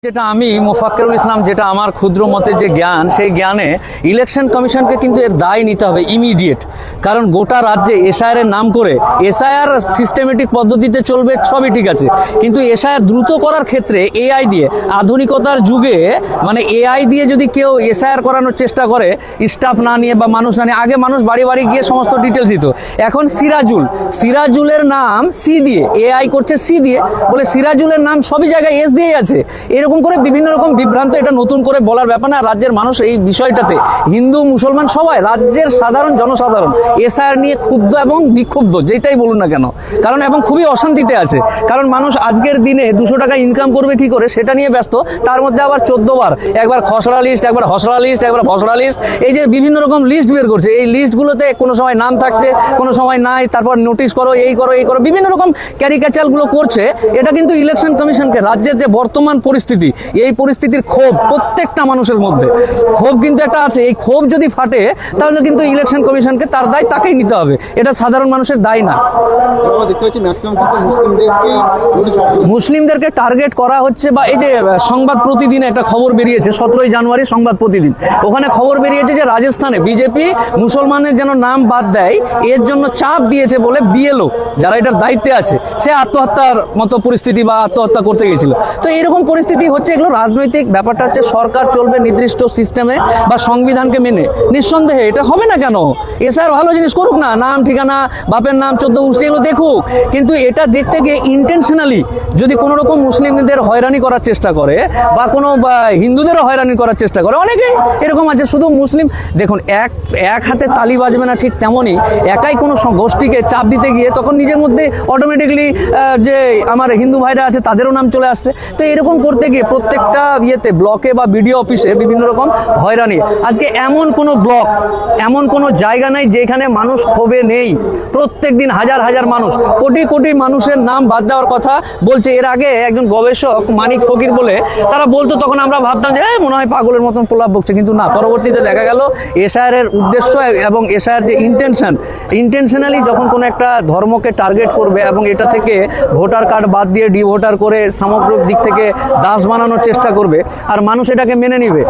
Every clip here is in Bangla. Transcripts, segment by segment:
যেটা আমি মোফাক্কেরুল ইসলাম, যেটা আমার ক্ষুদ্র মতে যে জ্ঞান, সেই জ্ঞানে ইলেকশন কমিশনকে কিন্তু এর দায় নিতে হবে ইমিডিয়েট। কারণ গোটা রাজ্যে এসআইআর নাম করে, এসআইআর সিস্টেমেটিক পদ্ধতিতে চলবে, সবই ঠিক আছে, কিন্তু এসআইআর দ্রুত করার ক্ষেত্রে এআই দিয়ে, আধুনিকতার যুগে মানে এআই দিয়ে যদি কেউ এসআইআর করানোর চেষ্টা করে, স্টাফ না নিয়ে বা মানুষ না নিয়ে, আগে মানুষ বাড়ি বাড়ি গিয়ে সমস্ত ডিটেলস দিত, এখন সিরাজুলের নাম সি দিয়ে, এআই করছে সি দিয়ে, বলে সিরাজুলের নাম সবই জায়গায় এস দিয়েই আছে। এরকম করে বিভিন্ন রকম বিভ্রান্ত, এটা নতুন করে বলার ব্যাপার না। রাজ্যের মানুষ এই বিষয়টাতে, হিন্দু মুসলমান সবাই, রাজ্যের সাধারণ জনসাধারণ এসআইআর নিয়ে ক্ষুব্ধ এবং বিক্ষুব্ধ, যেটাই বলুন না কেন, কারণ এবং খুবই অশান্তিতে আছে। কারণ মানুষ আজকের দিনে 200 টাকা ইনকাম করবে কি করে সেটা নিয়ে ব্যস্ত, তার মধ্যে আবার 14 বার একবার খসড়া লিস্ট, একবার হসড়া লিস্ট, একবার ভসড়া লিস্ট, এই যে বিভিন্ন রকম লিস্ট বের করছে, এই লিস্টগুলোতে কোনো সময় নাম থাকছে, কোনো সময় নাই, তারপর নোটিশ করো, এই করো, এই করো, বিভিন্ন রকম ক্যারিকেচারগুলো করছে। এটা কিন্তু ইলেকশন কমিশনকে, রাজ্যের যে বর্তমান পরিস্থিতি, এই পরিস্থিতির ক্ষোভ প্রত্যেকটা মানুষের মধ্যে, ক্ষোভ কিন্তু একটা আছে, এই ক্ষোভ যদি ফাটে তাহলে কিন্তু ইলেকশন কমিশনকে তার দায় তাকেই নিতে হবে, এটা সাধারণ মানুষের দায় না। মুসলিমদেরকে টার্গেট করা হচ্ছে, বা এই যে সংবাদ প্রতিদিন একটা খবর বেরিয়েছে, 17 জানুয়ারি সংবাদ প্রতিদিন, ওখানে খবর বেরিয়েছে যে রাজস্থানে বিজেপি মুসলমানের যেন নাম বাদ দেয়, এর জন্য চাপ দিয়েছে বলে বিএলও যারা এটার দায়িত্বে আছে, সে আত্মহত্যার মতো পরিস্থিতি বা আত্মহত্যা করতে গিয়েছিল। তো এরকম পরিস্থিতি হচ্ছে, এগুলো রাজনৈতিক ব্যাপারটা হচ্ছে, সরকার চলবে নির্দিষ্ট সিস্টেমে বা সংবিধানকে মেনে, নিঃসন্দেহে এটা হবে না কেন, এসআর ভালো জিনিস করুক না, নাম ঠিকানা, বাপের নাম, 14 গোষ্ঠী, এগুলো দেখুক, কিন্তু এটা দেখতে গিয়ে ইন্টেনশনালি যদি কোনো রকম মুসলিমদের হয়রানি করার চেষ্টা করে বা কোনো হিন্দুদেরও হয়রানি করার চেষ্টা করে, অনেকে এরকম আছে। শুধু মুসলিম, দেখুন এক হাতে তালি বাজবে না, ঠিক তেমনই একাই কোনো গোষ্ঠীকে চাপ দিতে গিয়ে তখন নিজের মধ্যে অটোমেটিকলি যে আমার হিন্দু ভাইরা আছে তাদেরও নাম চলে আসছে। তো এরকম করতে গিয়ে প্রত্যেকটা ইয়েতে, ব্লকে বা বিডিও অফিসে বিভিন্ন রকম হয়রানি। আজকে এমন কোনো ব্লক, এমন কোনো জায়গা নাই যেখানে মানুষ ক্ষোভে নেই। প্রত্যেক দিন হাজার হাজার মানুষ, কোটি কোটি মানুষের নাম বাদ দেওয়ার কথা বলছে। এর আগে একজন গবেষক মানিক ফকির বলে তারা বলতো, তখন আমরা ভাবতাম যে মনে হয় পাগলের মতন প্রলাপ বকছে, কিন্তু না, পরবর্তীতে দেখা গেল এসআইআর এর উদ্দেশ্য এবং এসআইআর যে ইন্টেনশনালি যখন কোনো একটা ধর্মকে টার্গেট করবে এবং এটা থেকে ভোটার কার্ড বাদ দিয়ে ডিভোটার করে সামগ্রিক দিক থেকে দাস বানানোর চেষ্টা করবে, আর মানুষ এটাকে মেনে নিবে।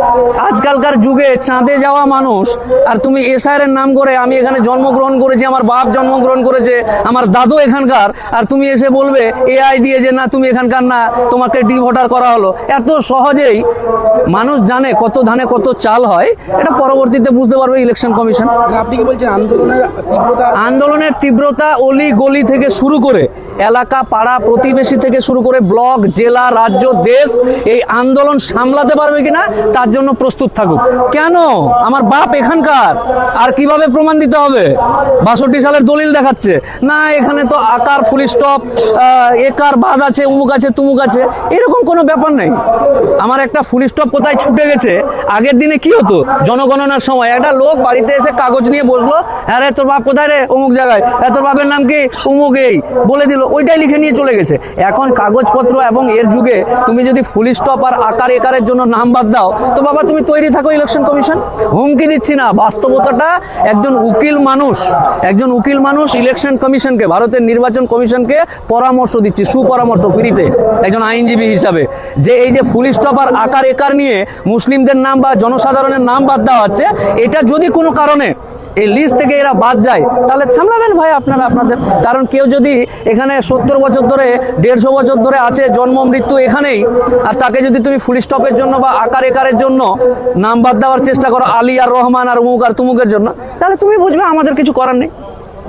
আজকালকার যুগে চাঁদে যাওয়া মানুষ, আর তুমি এসআইআর এর নাম করে, আমি এখানে জন্মগ্রহণ করেছি, আমার বাপ জন্মগ্রহণ করেছে, আমার দাদু এখানকার, আর তুমি এসে বলবে এআই দিয়ে যে না তুমি এখানকার না, তোমাকে ডিভোটার করা হলো। এত সহজেই মানুষ জানে কত ধানে কত চাল হয়, এটা পরবর্তীতে বুঝতে পারবে ইলেকশন কমিশন। আপনি কি বলছেন আন্দোলনের তীব্রতা অলি গলি থেকে শুরু করে, এলাকা, পাড়া, প্রতিবেশী থেকে শুরু করে ব্লক, জেলা, রাজ্য, দেশ, এই আন্দোলন সামলাতে পারবে কিনা তার জন্য প্রস্তুত থাকুক। কেন? আমার বাপ এখানকার, আর কিভাবে প্রমাণ দিতে হবে? 62 সালের দলিল দেখাচ্ছে না, এখানে তো আকার ফুল স্টপ, একার বাদ আছে, উমুক আছে, তুমুক আছে, এরকম কোনো ব্যাপার নেই। আমার একটা ফুল স্টপ কোথায় ছুটে গেছে, আগের দিনে কি হতো, জনগণনার সময় একটা লোক বাড়িতে এসে কাগজ নিয়ে বসলো, হ্যাঁ রে তোর বাপ কোথায় রে, অমুক জায়গায়, তোর বাপের নাম কি, অমুক, এই বলে দিল, ওইটাই লিখে নিয়ে চলে গেছে। এখন কাগজপত্র এবং এর যুগে তুমি যদি ফুল স্টপ আর আকার একারের জন্য নাম বাদ দাও, তো বাবা তুমি তৈরি থাকো ইলেকশন কমিশন। হুমকি দিচ্ছি না, বাস্তবতাটা একজন উকিল মানুষ ইলেকশন কমিশনকে, ভারতের নির্বাচন কমিশনকে পরামর্শ দিচ্ছি, সুপরামর্শ ফ্রিতে, একজন আইনজীবী হিসাবে, যে এই যে ফুল স্টপ আর আকার একার নিয়ে মুসলিমদের নাম বা জনসাধারণের নাম বাদ দেওয়া হচ্ছে, এটা যদি কোনো কারণে এই লিস্ট থেকে এরা বাদ যায়, তাহলে সামলাবেন ভাই আপনারা আপনাদের। কারণ কেউ যদি এখানে 70 বছর ধরে, 150 বছর ধরে আছে, জন্ম মৃত্যু এখানেই, আর তাকে যদি তুমি ফুল স্টপের জন্য বা আকার একারের জন্য নাম বাদ দেওয়ার চেষ্টা করো, আলী আর রহমান আর উমুক আর তুমুকের জন্য, তাহলে তুমি বুঝবে আমাদের কিছু করার নেই।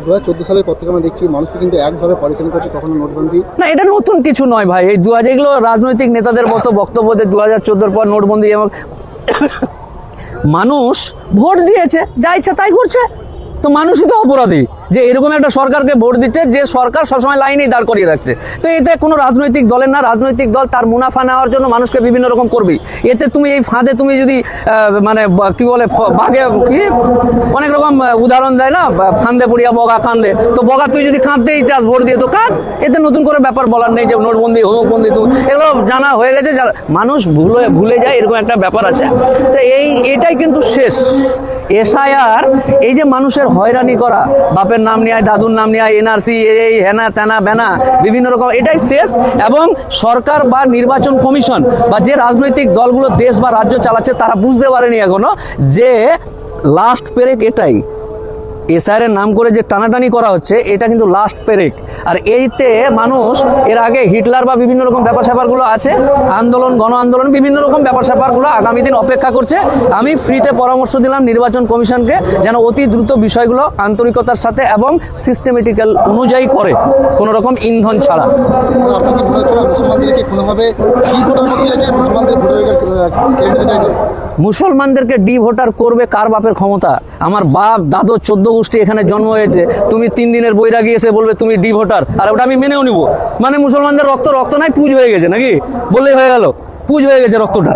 2014 সালের পর থেকে আমরা দেখছি মানুষকে কিন্তু একভাবে পরিচালনা করছে, কখনো নোটবন্দি না, এটা নতুন কিছু নয় ভাই। এই এগুলো রাজনৈতিক নেতাদের মতো বক্তব্য দেয় 2014 পর নোটবন্দি, এবং মানুষ ভোট দিয়েছে, যা ইচ্ছা তাই করছে, তো মানুষই তো অপরাধী যে এরকম একটা সরকারকে ভোট দিচ্ছে, যে সরকার সবসময় লাইনেই দাঁড় করিয়ে রাখছে। তো এতে কোনো রাজনৈতিক দলের না, রাজনৈতিক দল তার মুনাফা নেওয়ার জন্য মানুষকে বিভিন্ন রকম করবেই। এতে তুমি এই ফাঁদে তুমি যদি মানে কি বলে, বাঘে কি অনেক রকম উদাহরণ দেয় না, ফান্দে পড়িয়া বগা কান্দে, তো বগা তুই যদি কাঁদতেই চাস ভোট দিয়ে, তো কাঁদ। এতে নতুন করে ব্যাপার বলার নেই যে নোটবন্দি, হোমকবন্দি, তুমি এগুলো জানা হয়ে গেছে, মানুষ ভুলে যায়, এরকম একটা ব্যাপার আছে। তো এটাই কিন্তু শেষ এসআইআর, এই যে মানুষের হয়রানি করা, বাপের বাপের নাম নিয়ে আয়, দাদুর নাম নিয়ে আয়, এনআরসি, এই হেনা তেনা বেনা বিভিন্ন রকম, এটাই শেষ। এবং সরকার বা নির্বাচন কমিশন বা যে রাজনৈতিক দলগুলো দেশ বা রাজ্য চালাচ্ছে তারা বুঝতে পারেনি এখনো যে লাস্ট পেরেক এটাই। এসআইআর এর নাম করে যে টানাটানি করা হচ্ছে এটা কিন্তু লাস্ট পেরেক। আর এইতে মানুষ এর আগে হিটলার বা বিভিন্ন রকম ব্যাপার স্যাপারগুলো আছে, আন্দোলন গণ আন্দোলন বিভিন্ন রকম ব্যাপার স্যাপারগুলো আগামী দিন অপেক্ষা করছে। আমি ফ্রিতে পরামর্শ দিলাম নির্বাচন কমিশনকে যেন অতি দ্রুত বিষয়গুলো আন্তরিকতার সাথে এবং সিস্টেমেটিক্যাল অনুযায়ী করে, কোনো রকম ইন্ধন ছাড়া। আপনার কি মনে হচ্ছে না মুসলমানদেরকে কোনোভাবে কি ভোটার করতে চাইছে, মুসলমানদের ভোটাধিকার কেড়ে নিতে চাইছে? মুসলমানদেরকে ডি ভোটার করবে কার বাপের ক্ষমতা? আমার বাপ দাদু 14 গোষ্ঠী এখানে জন্ম হয়েছে, তুমি 3 দিনের বৈরাগী এসে বলবে তুমি ডি ভোটার, আর ওটা আমি মেনেও নিব। মানে মুসলমানদের রক্ত রক্ত নাই, পুজ হয়ে গেছে নাকি? বললেই হয়ে গেল, পুজ হয়ে গেছে রক্তটা।